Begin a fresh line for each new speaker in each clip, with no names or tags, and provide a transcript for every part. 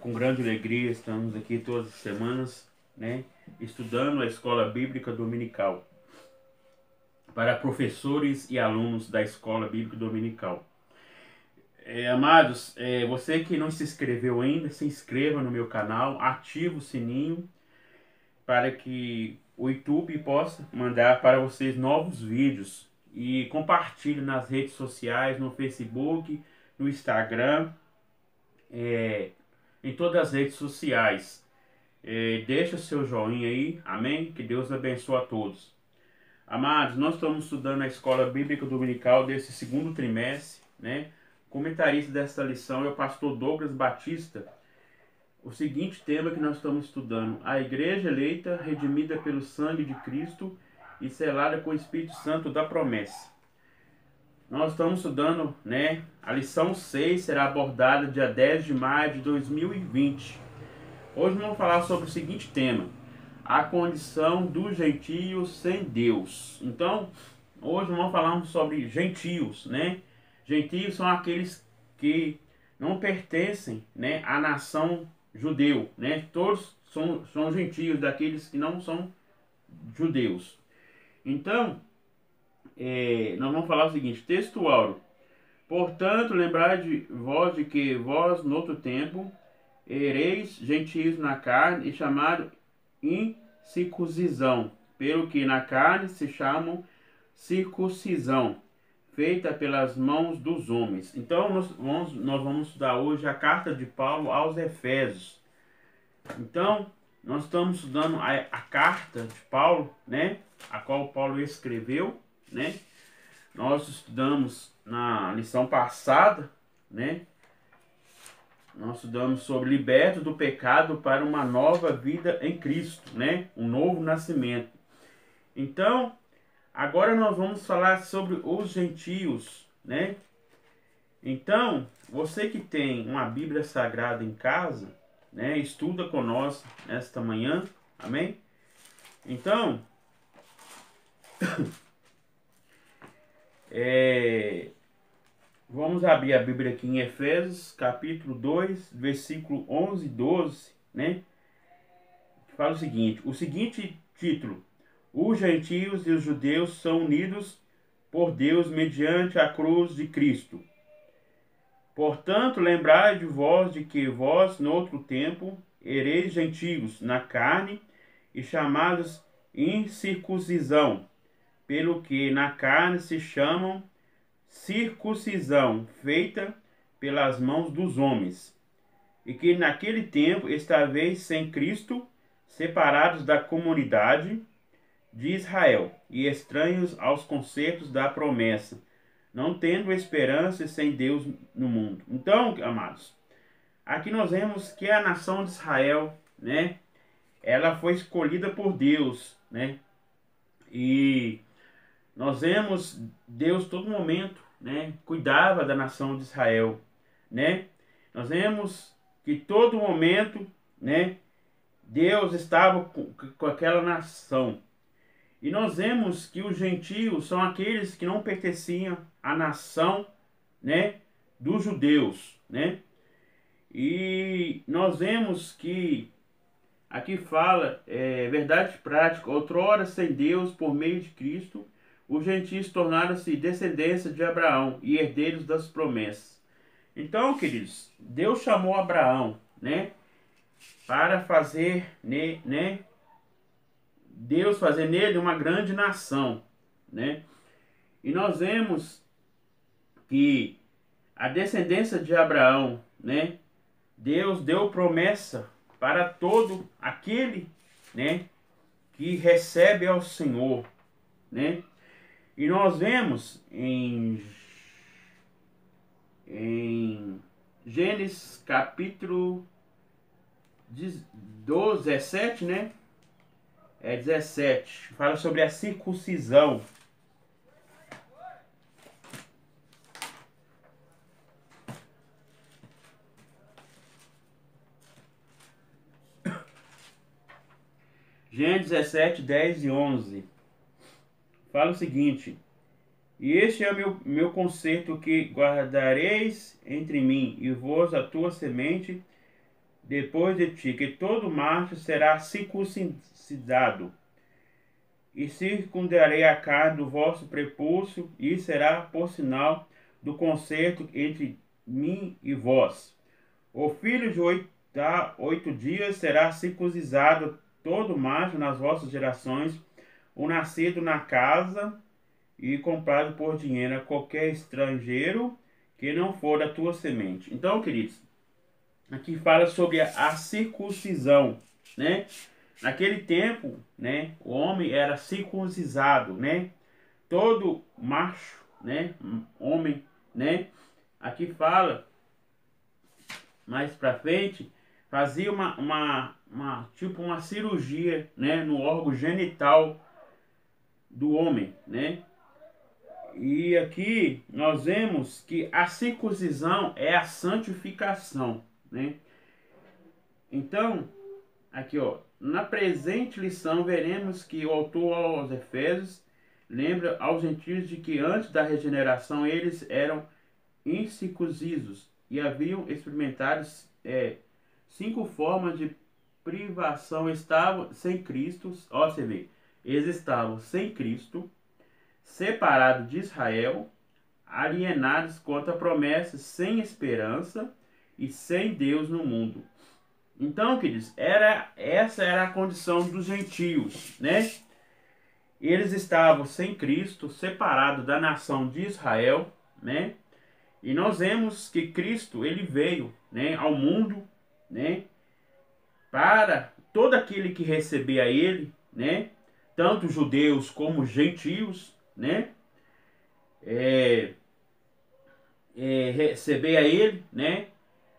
Com grande alegria, estamos aqui todas as semanas, né, estudando a escola bíblica dominical para professores e alunos da escola bíblica dominical. Amados, você que não se inscreveu ainda, se inscreva no meu canal, ative o sininho para que o YouTube possa mandar para vocês novos vídeos e compartilhe nas redes sociais, no Facebook, no Instagram, em todas as redes sociais. Deixa seu joinha aí, amém? Que Deus abençoe a todos. Amados, nós estamos estudando a Escola Bíblica Dominical desse segundo trimestre, né? O comentarista dessa lição é o pastor Douglas Batista. O seguinte tema que nós estamos estudando: a Igreja eleita, redimida pelo sangue de Cristo e selada com o Espírito Santo da promessa. Nós estamos estudando, né? A lição 6 será abordada dia 10 de maio de 2020. Hoje vamos falar sobre o seguinte tema: a condição dos gentios sem Deus. Então, hoje vamos falar sobre gentios, né? Gentios são aqueles que não pertencem, né, à nação judeu, né? Todos são gentios, daqueles que não são judeus. Então, nós vamos falar o seguinte: texto áureo. Portanto, lembrai de vós de que vós, no outro tempo, ereis gentios na carne e chamado incircuncisão, pelo que na carne se chamam circuncisão, feita pelas mãos dos homens. Então, nós vamos estudar hoje a carta de Paulo aos Efésios. Então, nós estamos estudando a carta de Paulo, né, a qual Paulo escreveu, né? Nós estudamos na lição passada, né? Nós estudamos sobre libertos do pecado para uma nova vida em Cristo, né? Um novo nascimento. Então, agora nós vamos falar sobre os gentios, né? Então, você que tem uma Bíblia Sagrada em casa, né? Estuda conosco nesta manhã, amém? Então, vamos abrir a Bíblia aqui em Efésios, capítulo 2, versículo 11 e 12, né? Fala o seguinte título: os gentios e os judeus são unidos por Deus mediante a cruz de Cristo. Portanto, lembrai de vós de que vós, no outro tempo, ereis gentios na carne e chamados incircuncisão, pelo que na carne se chamam circuncisão, feita pelas mãos dos homens, e que naquele tempo estáveis sem Cristo, separados da comunidade de Israel e estranhos aos concertos da promessa, não tendo esperança e sem Deus no mundo. Então, amados, aqui nós vemos que a nação de Israel, né, ela foi escolhida por Deus, né, e nós vemos Deus todo momento, né, cuidava da nação de Israel, né? Nós vemos que todo momento, né, Deus estava com aquela nação. E nós vemos que os gentios são aqueles que não pertenciam à nação, né, dos judeus, né? E nós vemos que aqui fala, verdade prática: outrora sem Deus, por meio de Cristo, os gentios tornaram-se descendência de Abraão e herdeiros das promessas. Então, queridos, Deus chamou Abraão, né, para fazer, né, Deus fazer nele uma grande nação, né? E nós vemos que a descendência de Abraão, né, Deus deu promessa para todo aquele, né, que recebe ao Senhor, né? E nós vemos em Gênesis capítulo 12, 17, né? 17. Fala sobre a circuncisão. Gênesis 17, 10 e 11. Fala o seguinte: e este é o meu concerto que guardareis entre mim e vós, a tua semente, depois de ti, que todo macho será circuncidado, e circundarei a carne do vosso prepúcio, e será por sinal do concerto entre mim e vós. O filho de 8 dias será circuncisado todo macho nas vossas gerações, o nascido na casa e comprado por dinheiro a qualquer estrangeiro que não for da tua semente. Então, queridos, aqui fala sobre a circuncisão, né? Naquele tempo, né, o homem era circuncisado, né? Todo macho, né, homem, né? Aqui fala mais para frente, fazia tipo uma cirurgia, né, no órgão genital do homem, né? E aqui nós vemos que a circuncisão é a santificação, né? Então, aqui ó, na presente lição veremos que o autor aos Efésios lembra aos gentios de que antes da regeneração eles eram incircuncisos e haviam experimentado 5 formas de privação. Estavam sem Cristo, ó, você vê, eles estavam sem Cristo, separados de Israel, alienados contra a promessa, sem esperança e sem Deus no mundo. Então, queridos, essa era a condição dos gentios, né? Eles estavam sem Cristo, separados da nação de Israel, né? E nós vemos que Cristo, ele veio, né, ao mundo, né, para todo aquele que receber a ele, né, tanto judeus como gentios, né, receber a ele, né.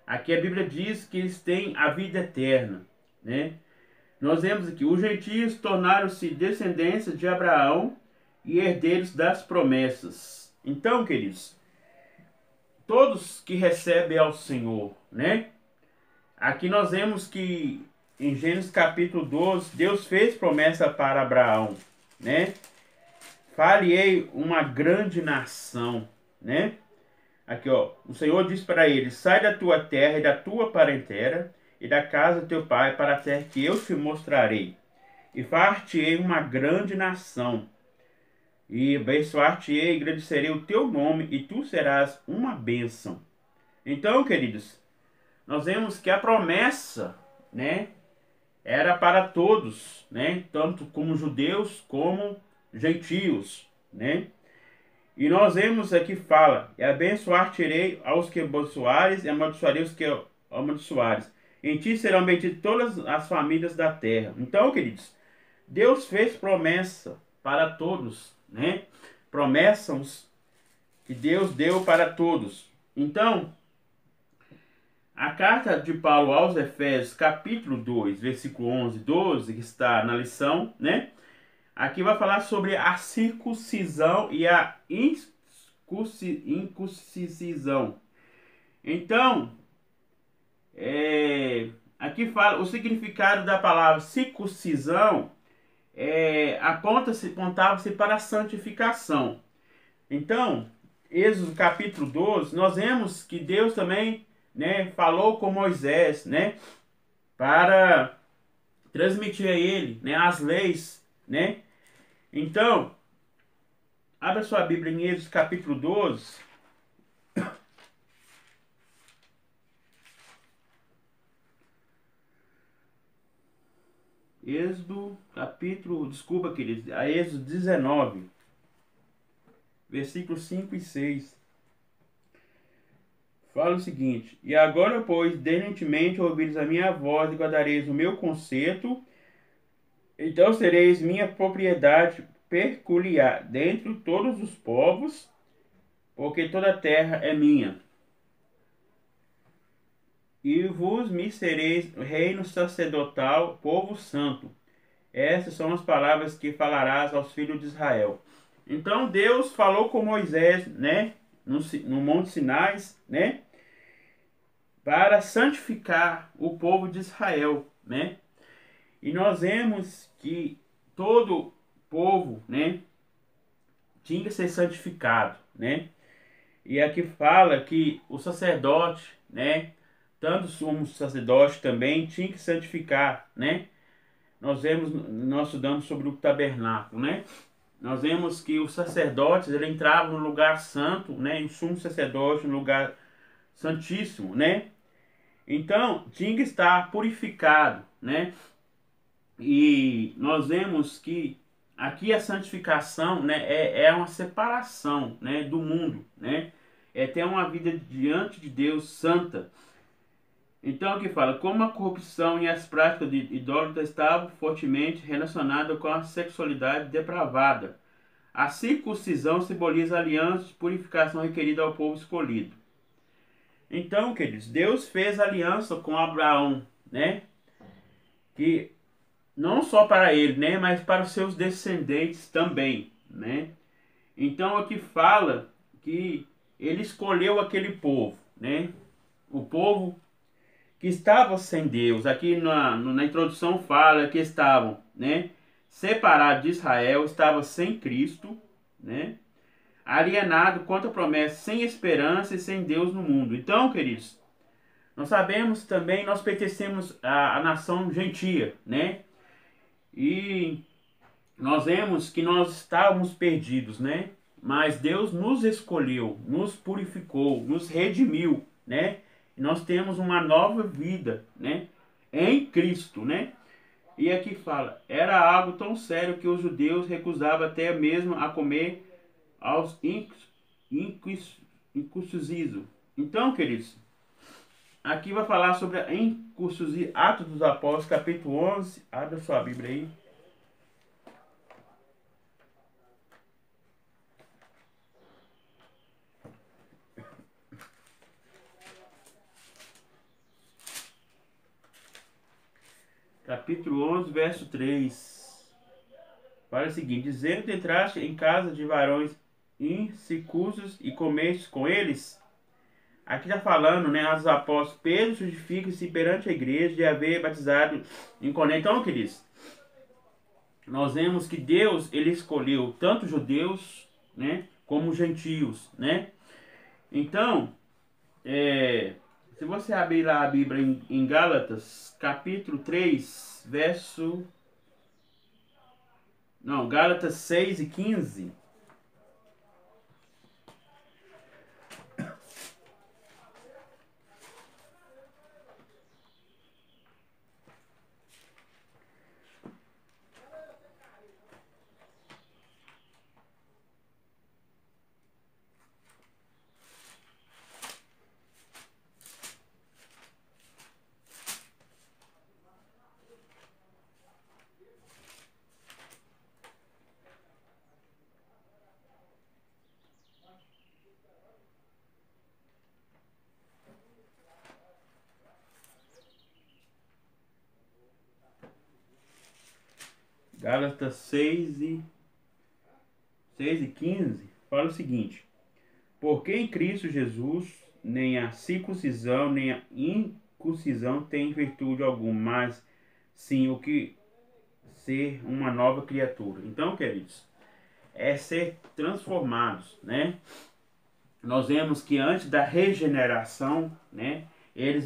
Aqui a Bíblia diz que eles têm a vida eterna, né. Nós vemos aqui, os gentios tornaram-se descendentes de Abraão e herdeiros das promessas. Então, queridos, todos que recebem ao Senhor, né? Aqui nós vemos que em Gênesis capítulo 12, Deus fez promessa para Abraão, né? Farei uma grande nação, né? Aqui, ó, o Senhor diz para ele: sai da tua terra e da tua parentela e da casa do teu pai para a terra que eu te mostrarei. E far-te-ei uma grande nação. E abençoar-te-ei, engrandecerei o teu nome, e tu serás uma bênção. Então, queridos, nós vemos que a promessa, né, era para todos, né, tanto como judeus como gentios, né. E nós vemos aqui fala: e abençoar-te-ei aos que abençoares, e amaldiçoarei os que amaldiçoares. Em ti serão benditas todas as famílias da terra. Então, queridos, Deus fez promessa para todos, né? Promessas que Deus deu para todos. Então, a carta de Paulo aos Efésios, capítulo 2, versículo 11 e 12, que está na lição, né? Aqui vai falar sobre a circuncisão e a incircuncisão. Então, aqui fala o significado da palavra circuncisão. Apontava-se para a santificação. Então, Êxodo capítulo 12, nós vemos que Deus também, né, falou com Moisés, né, para transmitir a ele, né, as leis, né. Então, abra sua Bíblia em Êxodo capítulo 12. Êxodo capítulo, desculpa, queridos, a Êxodo 19, versículos 5 e 6. Fala o seguinte: e agora, pois, diligentemente ouvires a minha voz e guardareis o meu concerto, então sereis minha propriedade peculiar dentre todos os povos, porque toda a terra é minha. E vos me sereis reino sacerdotal, povo santo. Essas são as palavras que falarás aos filhos de Israel. Então Deus falou com Moisés, né, no Monte Sinai, né, para santificar o povo de Israel, né. E nós vemos que todo povo, né, tinha que ser santificado, né. E aqui fala que o sacerdote, né, tanto o sumo sacerdote também tinha que santificar, né? Nós estudamos sobre o tabernáculo, né? Nós vemos que os sacerdotes, ele entravam no lugar santo, né? E o sumo sacerdote no lugar santíssimo, né? Então, tinha que estar purificado, né? E nós vemos que aqui a santificação, né, é uma separação, né, do mundo, né? É ter uma vida diante de Deus santa. Então aqui fala, como a corrupção e as práticas de idólatras estavam fortemente relacionadas com a sexualidade depravada. A circuncisão simboliza a aliança de purificação requerida ao povo escolhido. Então, queridos, Deus fez aliança com Abraão, né? Que não só para ele, né, mas para os seus descendentes também, né? Então aqui fala que ele escolheu aquele povo, né? O povo que estava sem Deus. Aqui na introdução fala que estavam, né, separados de Israel, estava sem Cristo, né? Alienado contra a promessa, sem esperança e sem Deus no mundo. Então, queridos, nós sabemos também, nós pertencemos à nação gentia, né? E nós vemos que nós estávamos perdidos, né? Mas Deus nos escolheu, nos purificou, nos redimiu, né? E nós temos uma nova vida, né? Em Cristo, né? E aqui fala, era algo tão sério que os judeus recusavam até mesmo a comer aos incircuncisos. Então, queridos, aqui vai falar sobre a incircuncisão, Atos dos Apóstolos, capítulo 11. Abra sua Bíblia aí. Capítulo 11, verso 3. Fala o seguinte: dizendo que entraste em casa de varões incircuncisos e comeste com eles. Aqui está falando, né, aos apóstolos, Pedro justifica-se perante a igreja de haver batizado em Coné. Então, queridos, nós vemos que Deus, ele escolheu tanto judeus, né, como gentios, né? Então, se você abrir lá a Bíblia em Gálatas, capítulo 3, verso... Não, Gálatas 6 e 15. Gálatas 6 e 15 fala o seguinte: porque em Cristo Jesus nem a circuncisão nem a incircuncisão tem virtude alguma, mas sim o que ser uma nova criatura. Então, queridos, é ser transformados, né? Nós vemos que antes da regeneração, né, eles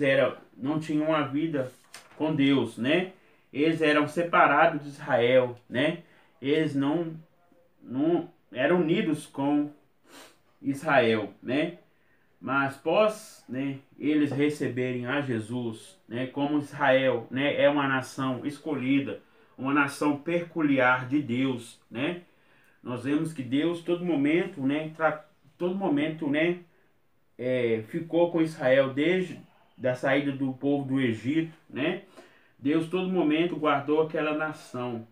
não tinham uma vida com Deus, né? Eles eram separados de Israel, né? Eles não eram unidos com Israel, né? Mas após, né, eles receberem a Jesus, né, como Israel, né, é uma nação escolhida, uma nação peculiar de Deus, né? Nós vemos que Deus todo momento, né, ficou com Israel desde da saída do povo do Egito, né? Deus todo momento guardou aquela nação.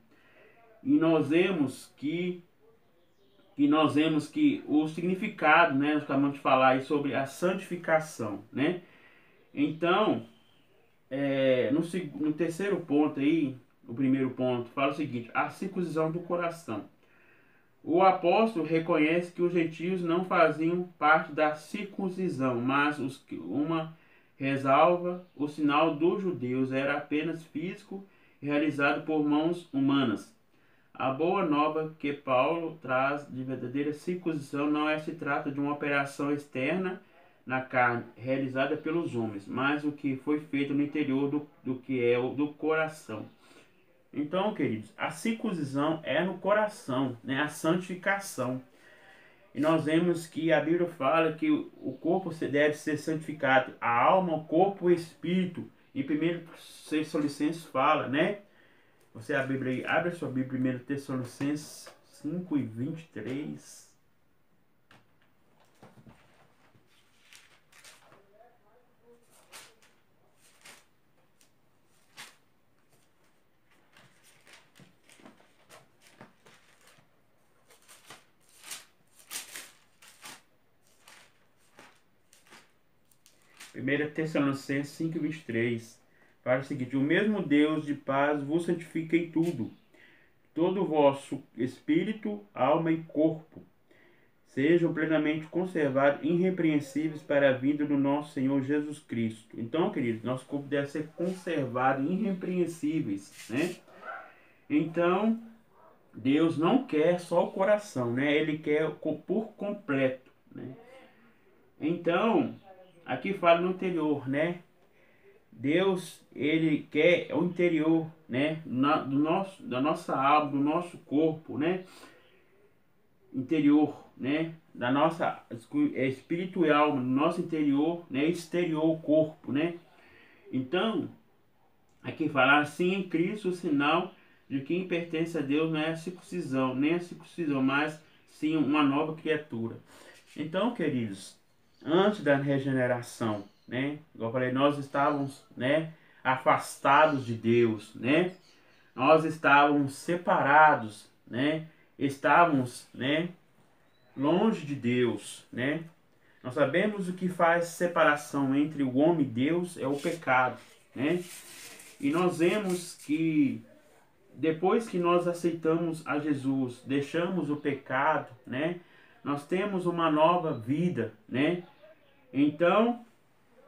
E nós vemos que o significado, né, nós acabamos de falar aí sobre a santificação, né? Então, no terceiro ponto aí, o primeiro ponto, fala o seguinte: a circuncisão do coração. O apóstolo reconhece que os gentios não faziam parte da circuncisão, mas uma ressalva, o sinal dos judeus era apenas físico e realizado por mãos humanas. A boa nova que Paulo traz de verdadeira circuncisão não se trata de uma operação externa na carne, realizada pelos homens, mas o que foi feito no interior do que é do coração. Então, queridos, a circuncisão é no coração, né? A santificação. E nós vemos que a Bíblia fala que o corpo deve ser santificado, a alma, o corpo e o espírito. Em 1 Tessalonicenses fala, né? Você abre a sua Bíblia, 1 Tessalonicenses 5:23. 1 Tessalonicenses 5:23 fala o seguinte: o mesmo Deus de paz vos santifica em tudo, todo o vosso espírito, alma e corpo sejam plenamente conservados, irrepreensíveis para a vinda do nosso Senhor Jesus Cristo. Então, queridos, nosso corpo deve ser conservado, irrepreensíveis, né? Então, Deus não quer só o coração, né? Ele quer por completo, né? Então, aqui fala no interior, né? Deus, ele quer o interior, né? Da nossa alma, do nosso corpo, né? Interior, né? Da nossa espírito e alma, do nosso interior, né? Exterior, o corpo, né? Então, aqui fala assim em Cristo, o sinal de quem pertence a Deus não é a circuncisão, nem a circuncisão, mas sim uma nova criatura. Então, queridos, antes da regeneração, né? Igual eu falei, nós estávamos, né, afastados de Deus, né? Nós estávamos separados, né? Estávamos, né, longe de Deus, né? Nós sabemos o que faz separação entre o homem e Deus é o pecado, né? E nós vemos que depois que nós aceitamos a Jesus, deixamos o pecado, né? Nós temos uma nova vida, né? Então,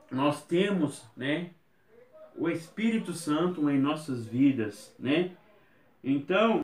nós temos, né, o Espírito Santo em nossas vidas, né? Então,